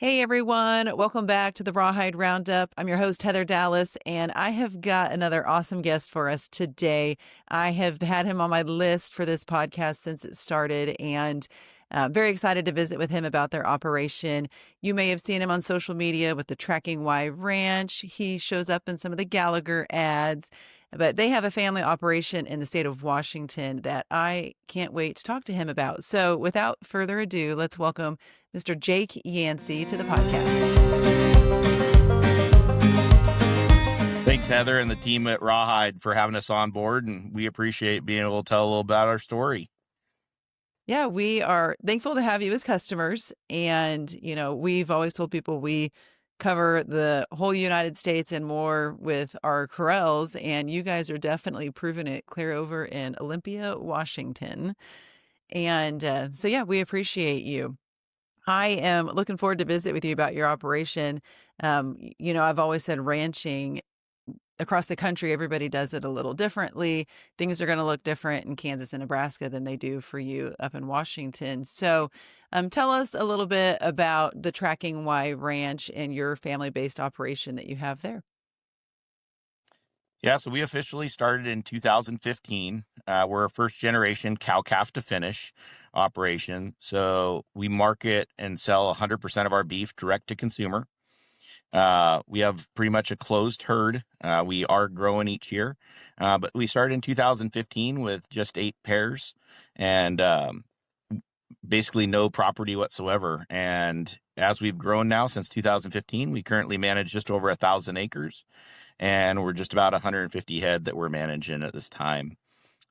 Hey everyone, welcome back to the Rawhide Roundup. I'm your host, Heather Dallas, and I have got another awesome guest for us today. I have had him on my list for this podcast since it started, and very excited to visit with him about their operation. You may have seen him on social media with the Tracking Y Ranch. He shows up in some of the Gallagher ads, but they have a family operation in the state of Washington that I can't wait to talk to him about. So without further ado, let's welcome Mr. Jake Yancey to the podcast. Thanks, Heather, and the team at Rawhide for having us on board, and we appreciate being able to tell a little about our story. Yeah, we are thankful to have you as customers. And, we've always told people we cover the whole United States and more with our Corrals, and you guys are definitely proving it clear over in Olympia, Washington. And so, yeah, we appreciate you. I am looking forward to visit with you about your operation. I've always said ranching across the country, everybody does it a little differently. Things are going to look different in Kansas and Nebraska than they do for you up in Washington. So, tell us a little bit about the Tracking Y Ranch and your family-based operation that you have there. Yeah, so we officially started in 2015. We're a first generation cow calf to finish operation. So we market and sell 100% of our beef direct to consumer. We have pretty much a closed herd. We are growing each year, but we started in 2015 with just 8 pairs and basically no property whatsoever. And as we've grown now since 2015, we currently manage just over 1,000 acres, and we're just about 150 head that we're managing at this time.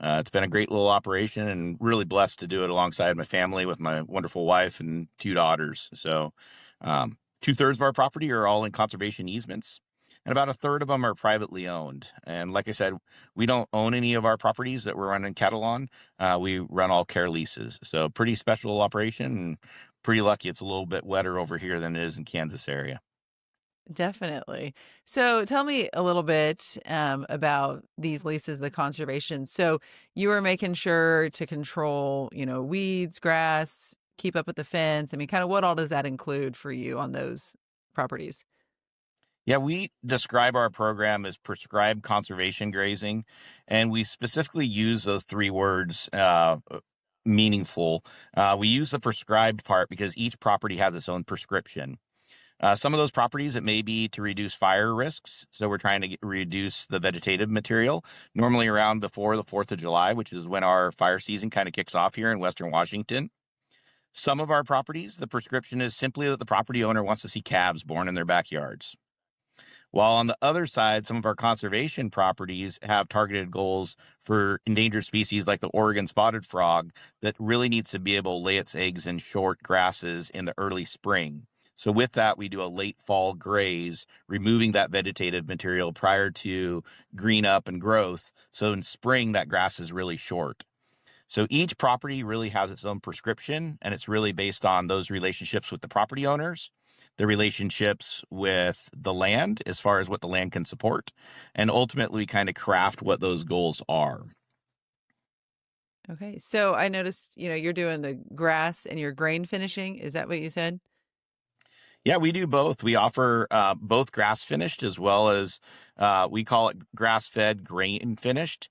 It's been a great little operation, and really blessed to do it alongside my family with my wonderful wife and 2 daughters. So 2/3 of our property are all in conservation easements, and about 1/3 of them are privately owned. And like I said, we don't own any of our properties that we're running cattle on. We run all care leases. So pretty special operation, and pretty lucky it's a little bit wetter over here than it is in Kansas area. Definitely. So tell me a little bit about these leases, the conservation. So you are making sure to control, weeds, grass, keep up with the fence. I mean, kind of what all does that include for you on those properties? Yeah, we describe our program as prescribed conservation grazing, and we specifically use those 3 words, meaningful. We use the prescribed part because each property has its own prescription. Some of those properties, it may be to reduce fire risks. So we're trying to reduce the vegetative material, normally around before the 4th of July, which is when our fire season kind of kicks off here in Western Washington. Some of our properties, the prescription is simply that the property owner wants to see calves born in their backyards. While on the other side, some of our conservation properties have targeted goals for endangered species like the Oregon spotted frog that really needs to be able to lay its eggs in short grasses in the early spring. So with that, we do a late fall graze, removing that vegetative material prior to green up and growth. So in spring, that grass is really short. So each property really has its own prescription, and it's really based on those relationships with the property owners, the relationships with the land as far as what the land can support, and ultimately kind of craft what those goals are. Okay. So I noticed, you're doing the grass and your grain finishing. Is that what you said? Yeah, we do both. We offer both grass finished as well as we call it grass fed grain finished.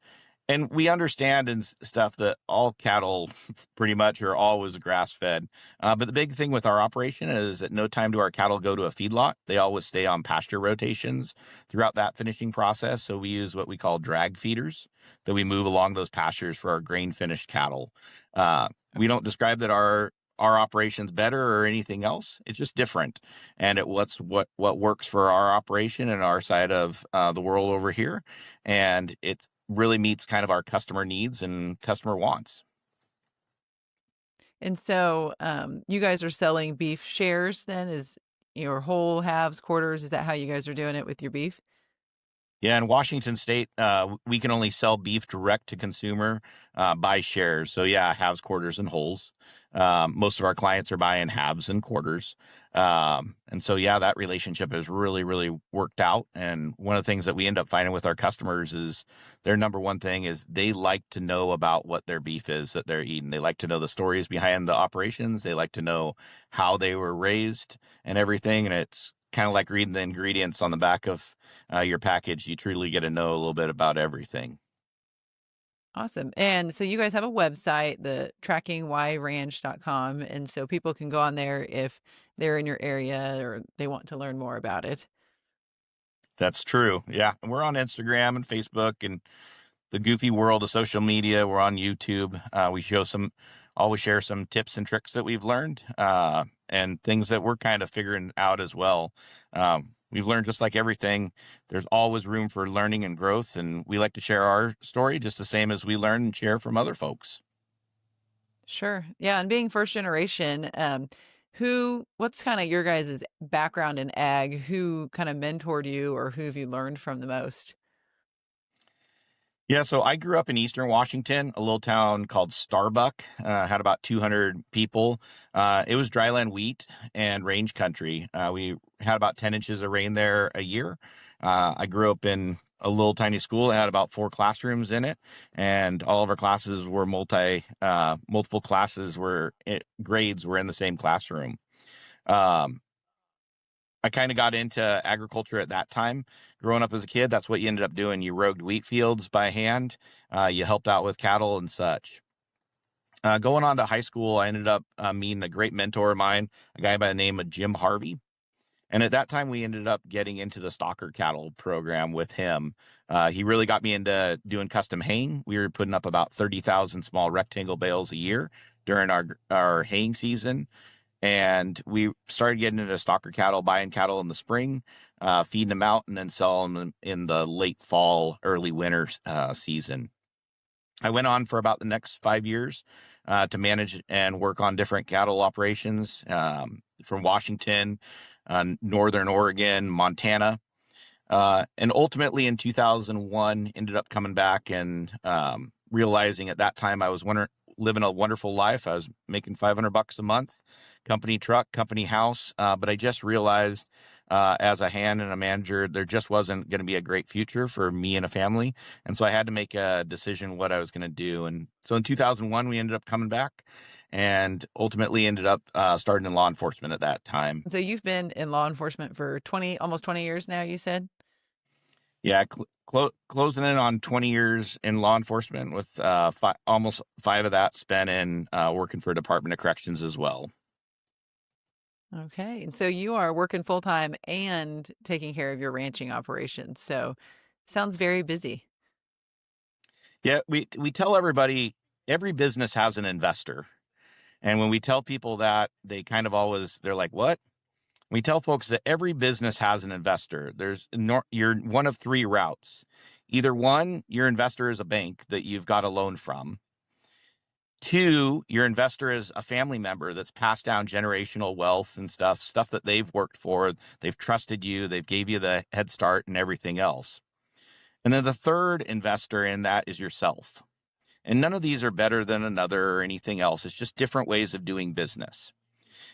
And we understand and stuff that all cattle pretty much are always grass fed. But the big thing with our operation is at no time do our cattle go to a feedlot. They always stay on pasture rotations throughout that finishing process. So we use what we call drag feeders that we move along those pastures for our grain finished cattle. We don't describe that our operation's better or anything else. It's just different, and what works for our operation and our side of the world over here, and it really meets kind of our customer needs and customer wants. And so you guys are selling beef shares then, is your whole halves, quarters? Is that how you guys are doing it with your beef? Yeah, in Washington State, we can only sell beef direct to consumer by shares. So yeah, halves, quarters, and wholes. Most of our clients are buying halves and quarters, and so yeah, that relationship has really, really worked out. And one of the things that we end up finding with our customers is their number one thing is they like to know about what their beef is that they're eating. They like to know the stories behind the operations. They like to know how they were raised and everything. And it's kind of like reading the ingredients on the back of your package. You truly get to know a little bit about everything. Awesome. And so you guys have a website, the trackingyranch.com. And so people can go on there if they're in your area or they want to learn more about it. That's true. Yeah. And we're on Instagram and Facebook and the goofy world of social media. We're on YouTube. We always share some tips and tricks that we've learned and things that we're kind of figuring out as well. We've learned just like everything, there's always room for learning and growth. And we like to share our story just the same as we learn and share from other folks. Sure. Yeah. And being first generation, what's kind of your guys' background in ag? Who kind of mentored you or who have you learned from the most? Yeah, so I grew up in Eastern Washington, a little town called Starbuck. Had about 200 people. It was dryland wheat and range country. We had about 10 inches of rain there a year. I grew up in a little tiny school. It had about 4 classrooms in it, and all of our classes were multiple classes where grades were in the same classroom. Um, I kind of got into agriculture at that time. Growing up as a kid, that's what you ended up doing. You roked wheat fields by hand. You helped out with cattle and such. Going on to high school, I ended up meeting a great mentor of mine, a guy by the name of Jim Harvey. And at that time, we ended up getting into the stocker cattle program with him. He really got me into doing custom haying. We were putting up about 30,000 small rectangle bales a year during our haying season. And we started getting into stocker cattle, buying cattle in the spring, feeding them out, and then selling them in the late fall, early winter season. I went on for about the next 5 years to manage and work on different cattle operations from Washington, Northern Oregon, Montana. And ultimately in 2001, ended up coming back and realizing at that time I was living a wonderful life. I was making $500 a month, company truck, company house. But I just realized as a hand and a manager, there just wasn't going to be a great future for me and a family. And so I had to make a decision what I was going to do. And so in 2001, we ended up coming back and ultimately ended up starting in law enforcement at that time. So you've been in law enforcement for almost 20 years now, you said? Yeah, closing in on 20 years in law enforcement with almost 5 of that spent in working for Department of Corrections as well. Okay. And so you are working full time and taking care of your ranching operations. So sounds very busy. Yeah, we tell everybody every business has an investor. And when we tell people that, they're like, "What?" We tell folks that every business has an investor. You're one of 3 routes. Either one, your investor is a bank that you've got a loan from. 2, your investor is a family member that's passed down generational wealth and stuff that they've worked for. They've trusted you. They've gave you the head start and everything else. And then the third investor in that is yourself. And none of these are better than another or anything else. It's just different ways of doing business.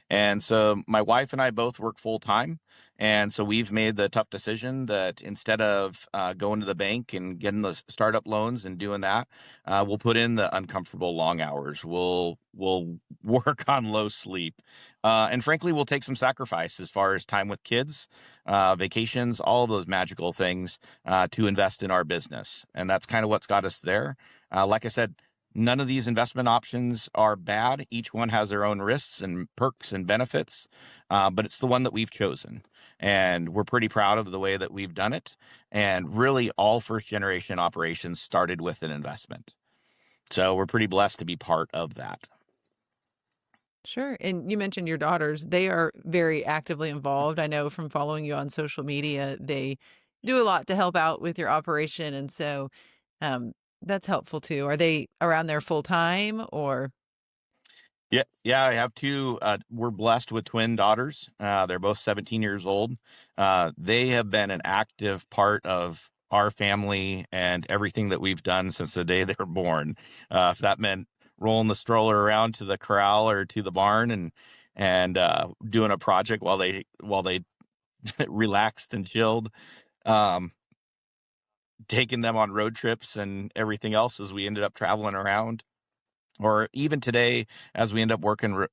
And so my wife and I both work full time. And so we've made the tough decision that instead of going to the bank and getting the startup loans and doing that, we'll put in the uncomfortable long hours. We'll work on low sleep. And frankly, we'll take some sacrifice as far as time with kids, vacations, all of those magical things to invest in our business. And that's kind of what's got us there. Like I said, none of these investment options are bad. Each one has their own risks and perks and benefits, but it's the one that we've chosen. And we're pretty proud of the way that we've done it. And really, all first generation operations started with an investment. So we're pretty blessed to be part of that. Sure. And you mentioned your daughters. They are very actively involved. I know from following you on social media, they do a lot to help out with your operation. And so um, that's helpful too. Are they around there full time or? Yeah, I have 2. We're blessed with twin daughters. They're both 17 years old. They have been an active part of our family and everything that we've done since the day they were born. If that meant rolling the stroller around to the corral or to the barn and doing a project while they relaxed and chilled, um, taking them on road trips and everything else as we ended up traveling around, or even today as we end up working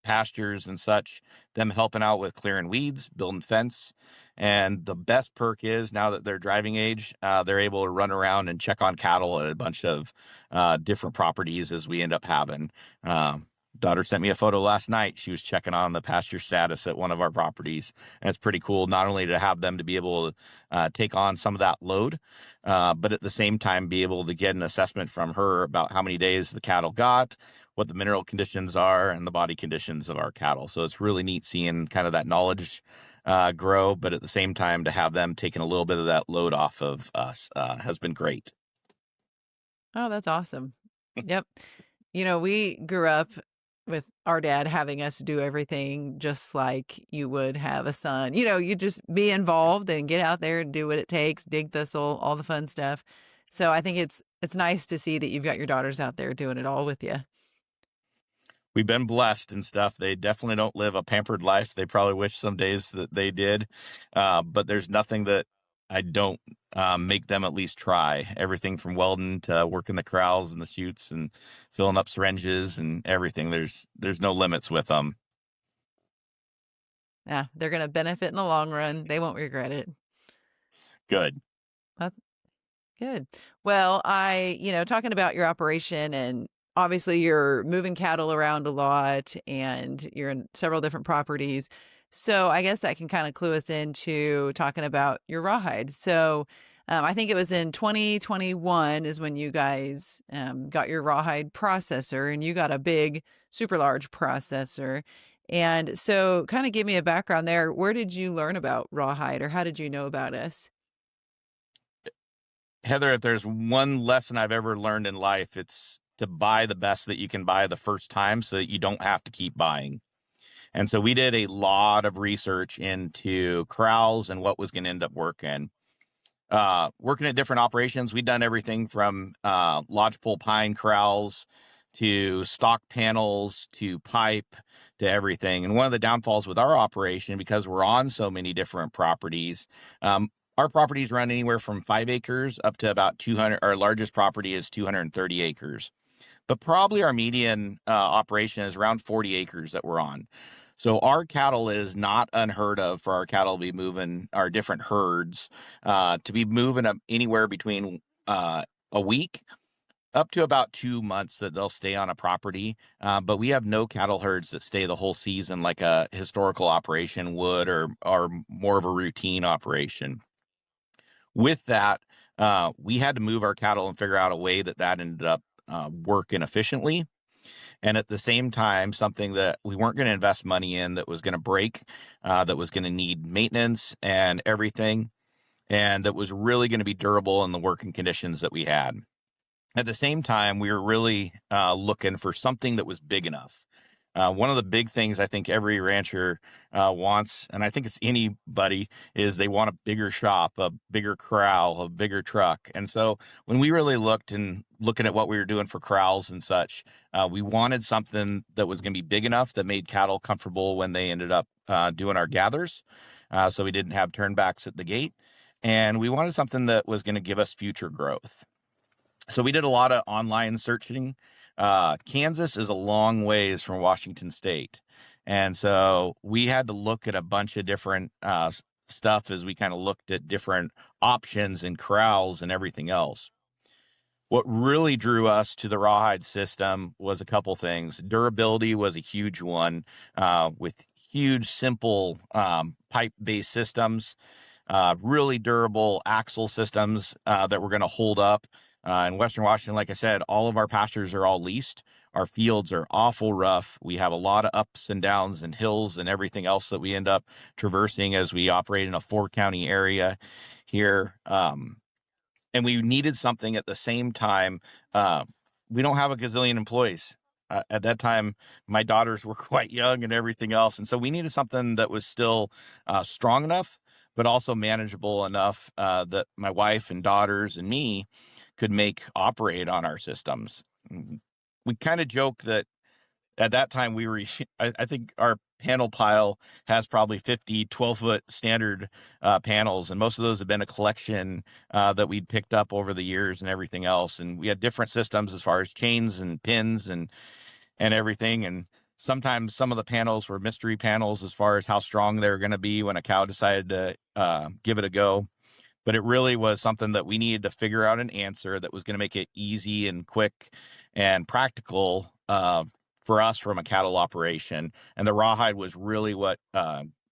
pastures and such, them helping out with clearing weeds, building fence. And the best perk is now that they're driving age, they're able to run around and check on cattle at a bunch of different properties as we end up having. Daughter sent me a photo last night. She was checking on the pasture status at one of our properties. And it's pretty cool, not only to have them to be able to take on some of that load, but at the same time be able to get an assessment from her about how many days the cattle got, what the mineral conditions are, and the body conditions of our cattle. So it's really neat seeing kind of that knowledge grow, but at the same time to have them taking a little bit of that load off of us has been great. Oh, that's awesome. Yep. We grew up with our dad having us do everything just like you would have a son. You just be involved and get out there and do what it takes, dig thistle, all the fun stuff. So I think it's nice to see that you've got your daughters out there doing it all with you. We've been blessed and stuff. They definitely don't live a pampered life. They probably wish some days that they did. But there's nothing that I don't make them at least try. Everything from welding to working the corrals and the chutes and filling up syringes and everything. There's no limits with them. Yeah, they're going to benefit in the long run. They won't regret it. Good. That's good. Well, talking about your operation, and obviously you're moving cattle around a lot and you're in several different properties. So I guess that can kind of clue us into talking about your rawhide. So I think it was in 2021 is when you guys got your rawhide processor, and you got a big, super large processor. And so kind of give me a background there. Where did you learn about rawhide, or how did you know about us? Heather, if there's one lesson I've ever learned in life, it's to buy the best that you can buy the first time so that you don't have to keep buying. And so we did a lot of research into corrals and what was going to end up working. Working at different operations, we've done everything from lodgepole pine corrals to stock panels to pipe to everything. And one of the downfalls with our operation, because we're on so many different properties, our properties run anywhere from 5 acres up to about 200. Our largest property is 230 acres. But probably our median operation is around 40 acres that we're on. So our cattle is not unheard of for our cattle to be moving, our different herds, to be moving up anywhere between a week up to about 2 months that they'll stay on a property. But we have no cattle herds that stay the whole season like a historical operation would, or more of a routine operation. With that, we had to move our cattle and figure out a way that ended up working efficiently. And at the same time, something that we weren't going to invest money in, that was going to break, that was going to need maintenance and everything, and that was really going to be durable in the working conditions that we had. At the same time, we were really looking for something that was big enough. One of the big things I think every rancher wants, and I think it's anybody, is they want a bigger shop, a bigger corral, a bigger truck. And so when we really looking at what we were doing for corrals and such, we wanted something that was going to be big enough that made cattle comfortable when they ended up doing our gathers. So we didn't have turnbacks at the gate. And we wanted something that was going to give us future growth. So we did a lot of online searching. Kansas is a long ways from Washington State. And so we had to look at a bunch of different stuff as we kind of looked at different options and corrals and everything else. What really drew us to the rawhide system was a couple things. Durability was a huge one, with huge, simple pipe-based systems, really durable axle systems that were going to hold up. In Western Washington, like I said, all of our pastures are all leased. Our fields are awful rough. We have a lot of ups and downs and hills and everything else that we end up traversing as we operate in a 4-county area here. And we needed something at the same time. We don't have a gazillion employees. At that time, my daughters were quite young and everything else. And so we needed something that was still strong enough, but also manageable enough that my wife and daughters and me could operate on our systems. We kind of joke that at that time we were, I think our panel pile has probably 50 12-foot standard panels, and most of those have been a collection that we'd picked up over the years and everything else. And we had different systems as far as chains and pins and everything. And sometimes some of the panels were mystery panels as far as how strong they're going to be when a cow decided to give it a go. But it really was something that we needed to figure out an answer that was going to make it easy and quick and practical for us from a cattle operation. And the rawhide was really what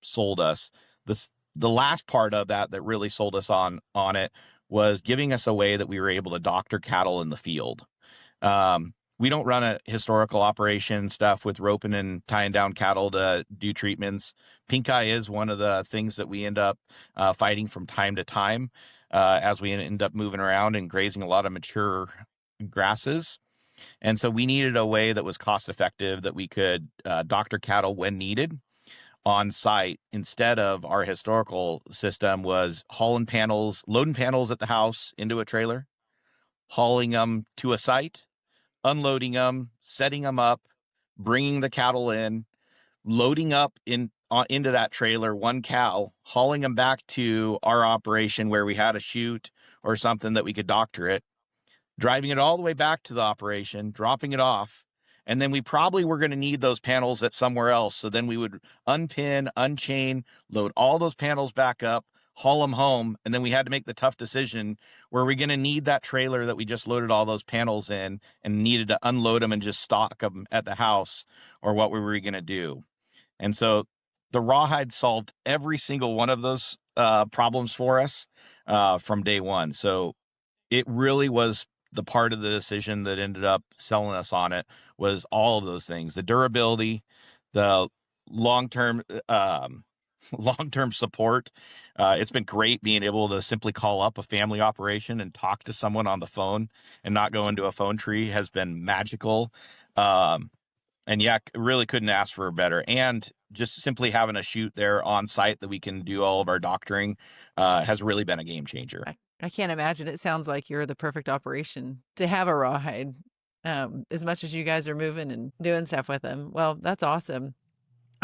sold us. The last part of that really sold us on it was giving us a way that we were able to doctor cattle in the field. We don't run a historical operation stuff with roping and tying down cattle to do treatments. Pink eye is one of the things that we end up fighting from time to time as we end up moving around and grazing a lot of mature grasses. And so we needed a way that was cost effective, that we could doctor cattle when needed on site, instead of our historical system was hauling panels, loading panels at the house into a trailer, hauling them to a site, unloading them, setting them up, bringing the cattle in, loading up into that trailer one cow, hauling them back to our operation where we had a chute or something that we could doctor it, driving it all the way back to the operation, dropping it off. And then we probably were going to need those panels at somewhere else. So then we would unpin, unchain, load all those panels back up, haul them home. And then we had to make the tough decision: were we going to need that trailer that we just loaded all those panels in and needed to unload them and just stock them at the house, or what were we going to do? And so the rawhide solved every single one of those problems for us from day one. So it really was the part of the decision that ended up selling us on it, was all of those things: the durability, the long-term long-term support. It's been great being able to simply call up a family operation and talk to someone on the phone and not go into a phone tree has been magical. And yeah, really couldn't ask for a better. And just simply having a chute there on site that we can do all of our doctoring has really been a game changer. I can't imagine. It sounds like you're the perfect operation to have a rawhide, as much as you guys are moving and doing stuff with them. Well, that's awesome.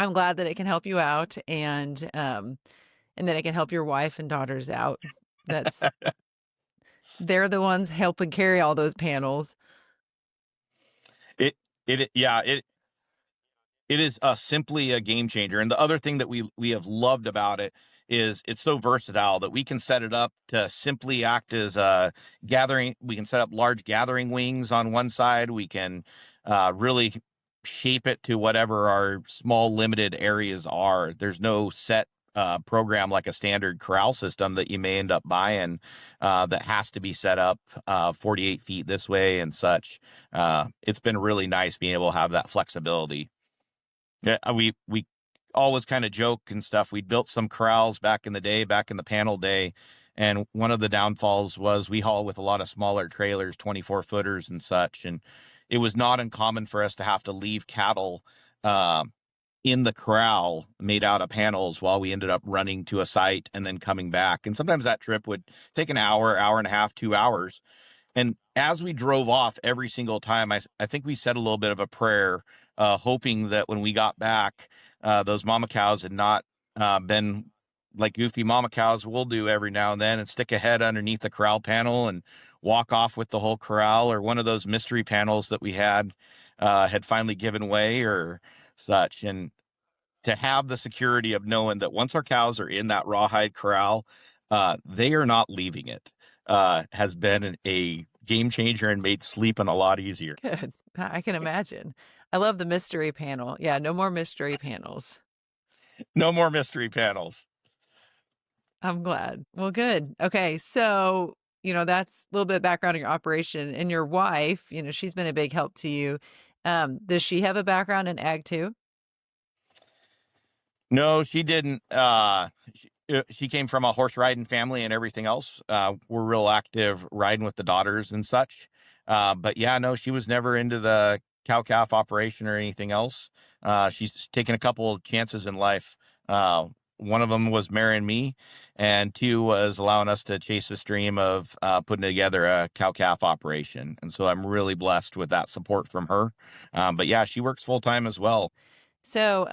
I'm glad that it can help you out, and that it can help your wife and daughters out. That's they're the ones helping carry all those panels. It yeah, it is simply a game changer. And the other thing that we have loved about it is it's so versatile that we can set it up to simply act as a gathering. We can set up large gathering wings on one side. We can really shape it to whatever our small limited areas are. There's no set program like a standard corral system that you may end up buying that has to be set up 48 feet this way and such. It's been really nice being able to have that flexibility. Yeah, we always kind of joke and stuff. We built some corrals back in the day, back in the panel day, and one of the downfalls was we haul with a lot of smaller trailers, 24-footers and such, and it was not uncommon for us to have to leave cattle in the corral made out of panels while we ended up running to a site and then coming back. And sometimes that trip would take an hour, hour and a half, 2 hours. And as we drove off every single time, I think we said a little bit of a prayer, hoping that when we got back, those mama cows had not been like goofy mama cows will do every now and then, and stick a head underneath the corral panel and walk off with the whole corral, or one of those mystery panels that we had finally given way or such. And to have the security of knowing that once our cows are in that rawhide corral, they are not leaving it, has been a game changer and made sleeping a lot easier. Good. I can imagine. I love the mystery panel. Yeah, no more mystery panels. No more mystery panels. I'm glad. Well, good. Okay. So, that's a little bit of background on your operation, and your wife, she's been a big help to you. Does she have a background in ag too? No, she didn't. She came from a horse riding family and everything else. We're real active riding with the daughters and such. But yeah, no, she was never into the cow calf operation or anything else. She's taken a couple of chances in life one of them was marrying me, and two was allowing us to chase this dream of putting together a cow-calf operation. And so I'm really blessed with that support from her. But yeah, she works full-time as well. So,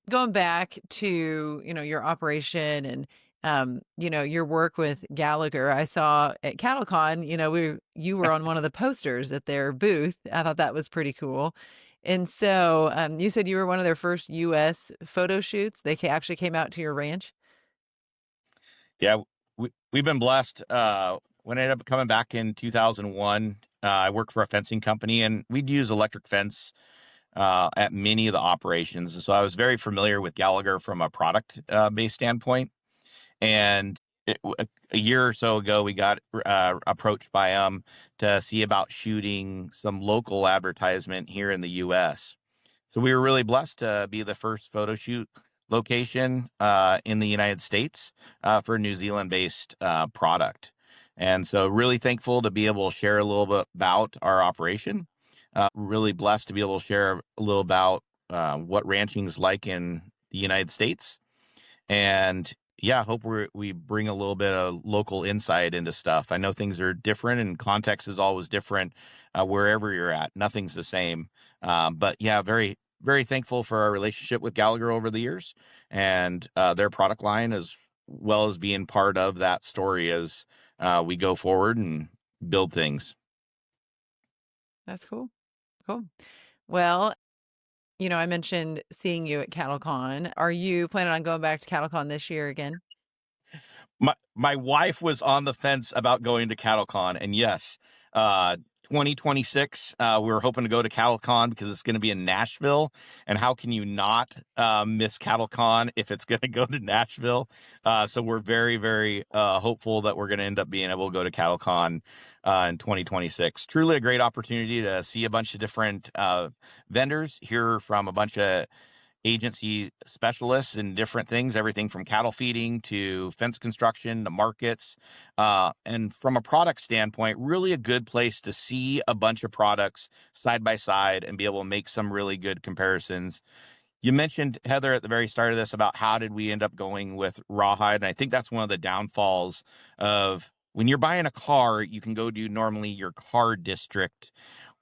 going back to, your operation and, your work with Gallagher, I saw at CattleCon, you were on one of the posters at their booth. I thought that was pretty cool. And so, you said you were one of their first US photo shoots. They actually came out to your ranch. Yeah, we've been blessed. When I ended up coming back in 2001, I worked for a fencing company, and we'd use electric fence at many of the operations. So I was very familiar with Gallagher from a product based standpoint. And a year or so ago, we got approached by to see about shooting some local advertisement here in the U.S. So we were really blessed to be the first photo shoot location in the United States for a New Zealand-based product. And so really thankful to be able to share a little bit about our operation. Really blessed to be able to share a little about what ranching is like in the United States. And yeah, I hope we bring a little bit of local insight into stuff. I know things are different and context is always different wherever you're at. Nothing's the same. But yeah, very, very thankful for our relationship with Gallagher over the years and their product line, as well as being part of that story as we go forward and build things. That's cool. Cool. Well, I mentioned seeing you at CattleCon. Are you planning on going back to CattleCon this year again? My wife was on the fence about going to CattleCon, and yes, 2026, we were hoping to go to CattleCon because it's going to be in Nashville. And how can you not miss CattleCon if it's going to go to Nashville? So we're very, very hopeful that we're going to end up being able to go to CattleCon in 2026. Truly a great opportunity to see a bunch of different vendors, hear from a bunch of agency specialists in different things, everything from cattle feeding to fence construction to markets. And from a product standpoint, really a good place to see a bunch of products side by side and be able to make some really good comparisons. You mentioned, Heather, at the very start of this about how did we end up going with Rawhide. And I think that's one of the downfalls of when you're buying a car, you can go do normally your car district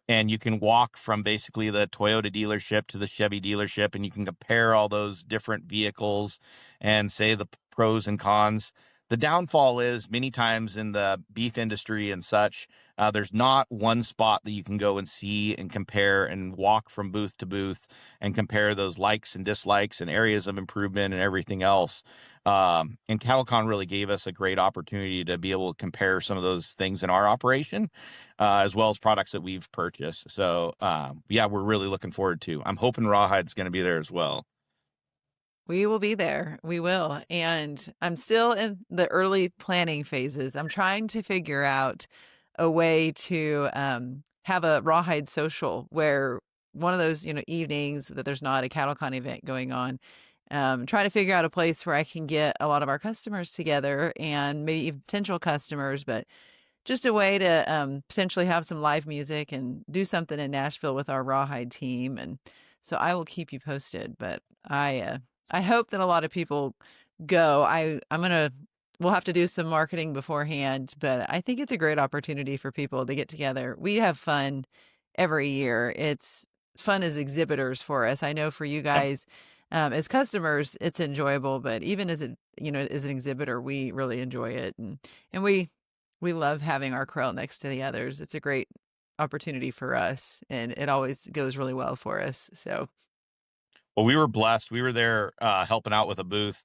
and you can walk from basically the Toyota dealership to the Chevy dealership, and you can compare all those different vehicles and say the pros and cons. The downfall is many times in the beef industry and such, there's not one spot that you can go and see and compare and walk from booth to booth and compare those likes and dislikes and areas of improvement and everything else. And CattleCon really gave us a great opportunity to be able to compare some of those things in our operation, as well as products that we've purchased. So, yeah, we're really looking forward to. I'm hoping Rawhide's going to be there as well. We will be there. We will. And I'm still in the early planning phases. I'm trying to figure out a way to have a Rawhide social where one of those, evenings that there's not a CattleCon event going on. Trying to figure out a place where I can get a lot of our customers together and maybe even potential customers, but just a way to potentially have some live music and do something in Nashville with our Rawhide team. And so I will keep you posted. But I hope that a lot of people go. I'm gonna we'll have to do some marketing beforehand, but I think it's a great opportunity for people to get together. We have fun every year. It's fun as exhibitors for us. I know for you Yep. guys, as customers, it's enjoyable, but even as as an exhibitor, we really enjoy it, and we love having our Corral next to the others. It's a great opportunity for us, and it always goes really well for us. So, Well, we were blessed. We were there helping out with a booth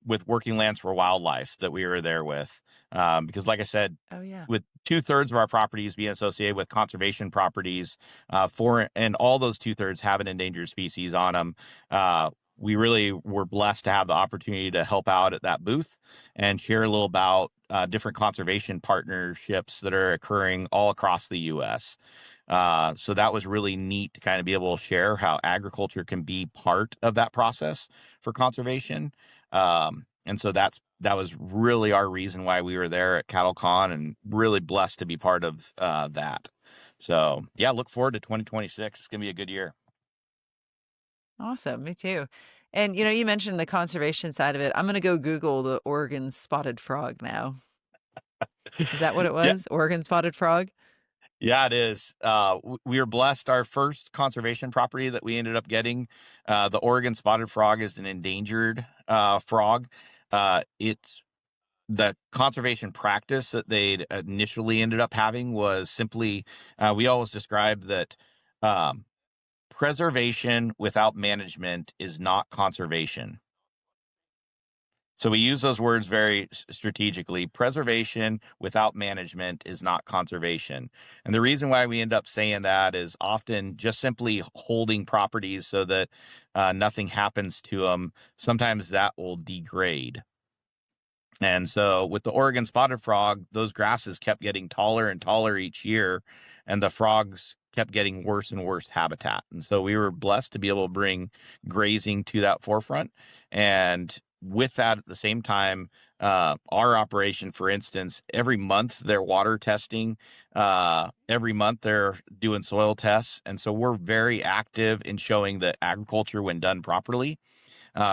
with Working Lands for Wildlife that we were there with. Because, like I said, oh yeah, with 2/3 of our properties being associated with conservation properties, and all those 2/3 have an endangered species on them, we really were blessed to have the opportunity to help out at that booth and share a little about different conservation partnerships that are occurring all across the U.S. So that was really neat to kind of be able to share how agriculture can be part of that process for conservation. And so that was really our reason why we were there at CattleCon, and really blessed to be part of that. So yeah, look forward to 2026. It's gonna be a good year. awesome. Me too. And you mentioned the conservation side of it. I'm gonna go Google the Oregon spotted frog now. Is that what it Yeah, was? Oregon spotted frog? yeah, it is. We were blessed. Our first conservation property that we ended up getting, the Oregon spotted frog, is an endangered frog. It's the conservation practice that they initially ended up having was simply, we always describe that um, preservation without management is not conservation. So we use those words very strategically. Preservation without management is not conservation. And the reason why we end up saying that is often just simply holding properties so that nothing happens to them. Sometimes that will degrade. And so with the Oregon spotted frog, those grasses kept getting taller and taller each year, and the frogs kept getting worse and worse habitat. And so we were blessed to be able to bring grazing to that forefront. And with that, at the same time, our operation, for instance, every month they're water testing. Every month they're doing soil tests. And so we're very active in showing that agriculture, when done properly,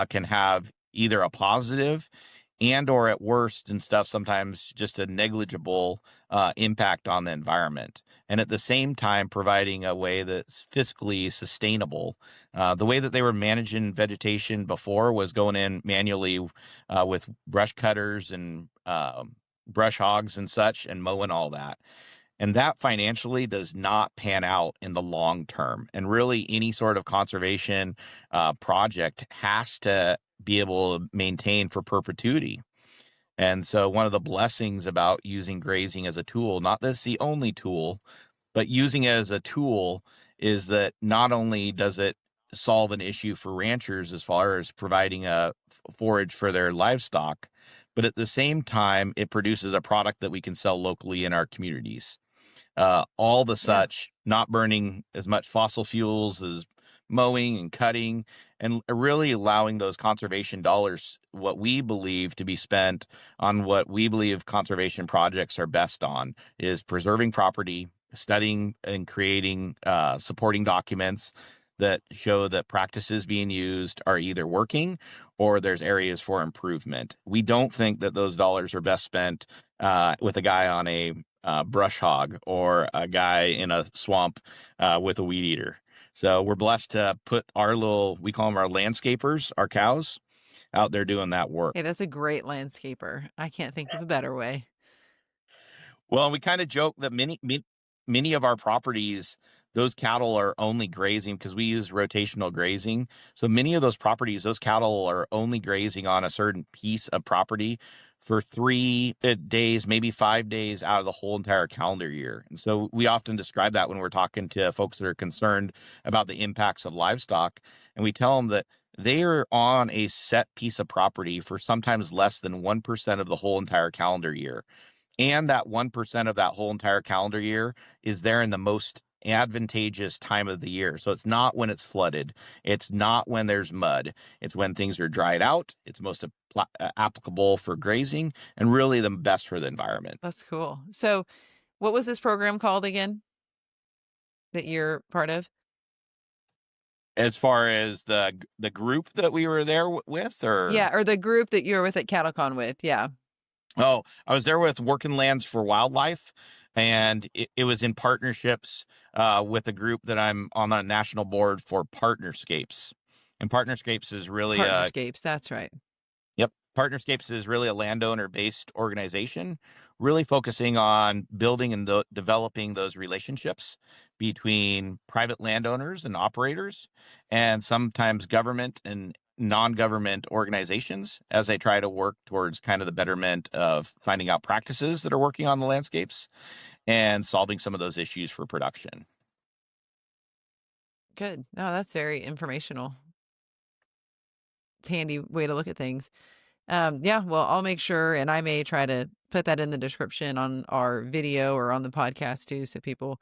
can have either a positive and or at worst and stuff sometimes just a negligible impact on the environment, and at the same time providing a way that's fiscally sustainable. The way that they were managing vegetation before was going in manually with brush cutters and brush hogs and such and mowing all that. And that financially does not pan out in the long term. And really, any sort of conservation project has to be able to maintain for perpetuity. And so, one of the blessings about using grazing as a tool, not that it's the only tool, but using it as a tool, is that not only does it solve an issue for ranchers as far as providing a forage for their livestock, but at the same time, it produces a product that we can sell locally in our communities. All the Yeah. such, not burning as much fossil fuels as mowing and cutting, and really allowing those conservation dollars, what we believe to be spent on what we believe conservation projects are best on, is preserving property, studying and creating supporting documents that show that practices being used are either working or there's areas for improvement. We don't think that those dollars are best spent with a guy on a brush hog or a guy in a swamp with a weed eater. So we're blessed to put our little, we call them our landscapers, our cows, out there doing that work. Hey, that's a great landscaper. I can't think of a better way. Well, we kind of joke that many of our properties, those cattle are only grazing because we use rotational grazing. So many of those properties, those cattle are only grazing on a certain piece of property for 3 days, maybe 5 days out of the whole entire calendar year. And so we often describe that when we're talking to folks that are concerned about the impacts of livestock. And we tell them that they are on a set piece of property for sometimes less than 1% of the whole entire calendar year. And that 1% of that whole entire calendar year is there in the most advantageous time of the year. So it's not when it's flooded. It's not when there's mud. It's when things are dried out. It's most applicable for grazing and really the best for the environment. That's cool. So, what was this program called again that you're part of? As far as the group that we were there with, or Yeah, or the group that you were with at CattleCon with. Yeah. oh, I was there with Working Lands for Wildlife, and it was in partnerships with a group that I'm on the national board for, Partnerscapes. And Partnerscapes is really a Partnerscapes. That's right. yep, Partnerscapes is really a landowner-based organization, really focusing on building and developing those relationships between private landowners and operators, and sometimes government and non-government organizations as they try to work towards kind of the betterment of finding out practices that are working on the landscapes and solving some of those issues for production. Good. No, that's very informational. It's a handy way to look at things. Yeah, well, I'll make sure, and I may try to put that in the description on our video or on the podcast too, so people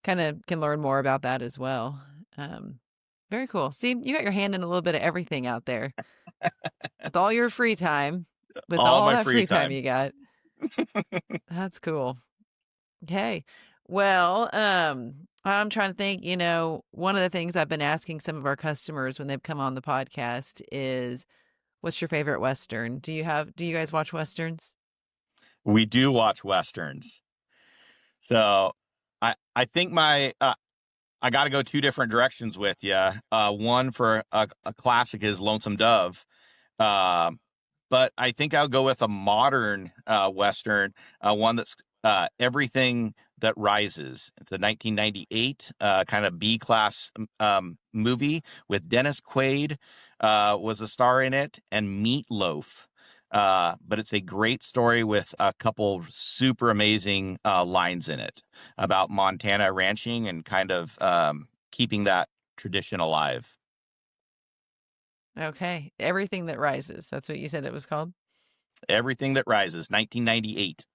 kind of can learn more about that as well. Um, Very cool. See, you got your hand in a little bit of everything out there with all your free time, with All all my that free free time time. you got. That's cool. Okay. Well, I'm trying to think, one of the things I've been asking some of our customers when they've come on the podcast is, what's your favorite Western? Do you guys watch Westerns? We do watch Westerns. So I think I got to go two different directions with you. One for a classic is Lonesome Dove. Uh, but I think I'll go with a modern Western, one that's Everything That Rises. It's a 1998 kind of B class movie with Dennis Quaid was a star in it, and Meatloaf. But it's a great story with a couple super amazing lines in it about Montana ranching and kind of keeping that tradition alive. Okay. Everything That Rises. That's what you said it was called? Everything That Rises, 1998.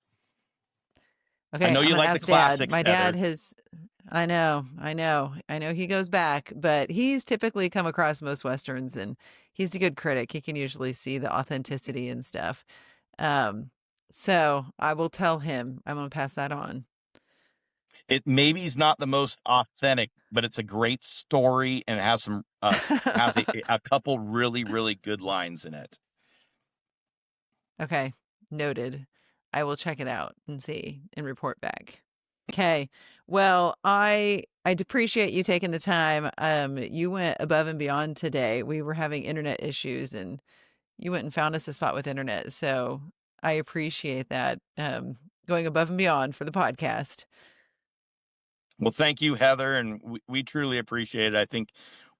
I Okay, know I'm you gonna like the ask Dad. classics, My dad Heather. has I know he goes back, but he's typically come across most Westerns and he's a good critic. He can usually see the authenticity and stuff. Um, so I will tell him. I'm gonna pass that on. It maybe is not the most authentic, but it's a great story and it has some has a couple really good lines in it. Okay, noted. I will check it out and see and report back. Okay. Well, I appreciate you taking the time. You went above and beyond today. We were having internet issues and you went and found us a spot with internet. So I appreciate that. Going above and beyond for the podcast. Well, thank you, Heather, and we truly appreciate it. I think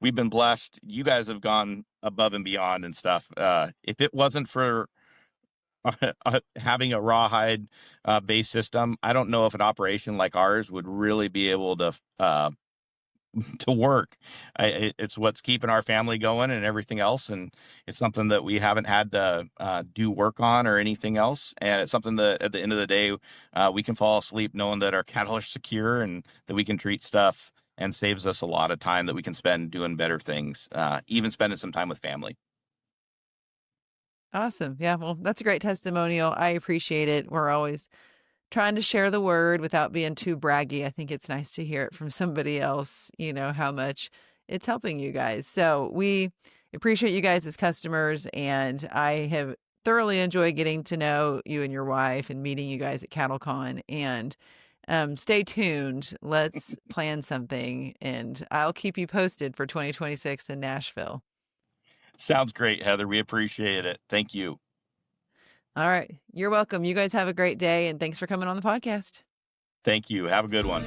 we've been blessed. You guys have gone above and beyond and stuff. If it wasn't for having a rawhide base system, I don't know if an operation like ours would really be able to work. It's what's keeping our family going and everything else, and it's something that we haven't had to do work on or anything else. And it's something that at the end of the day, we can fall asleep knowing that our cattle are secure and that we can treat stuff, and saves us a lot of time that we can spend doing better things, even spending some time with family. Awesome. Yeah. Well, that's a great testimonial. I appreciate it. We're always trying to share the word without being too braggy. I think it's nice to hear it from somebody else, how much it's helping you guys. So we appreciate you guys as customers, and I have thoroughly enjoyed getting to know you and your wife and meeting you guys at CattleCon. And stay tuned. Let's plan something, and I'll keep you posted for 2026 in Nashville. Sounds great, Heather. We appreciate it. Thank you. All right. You're welcome. You guys have a great day, and thanks for coming on the podcast. Thank you. Have a good one.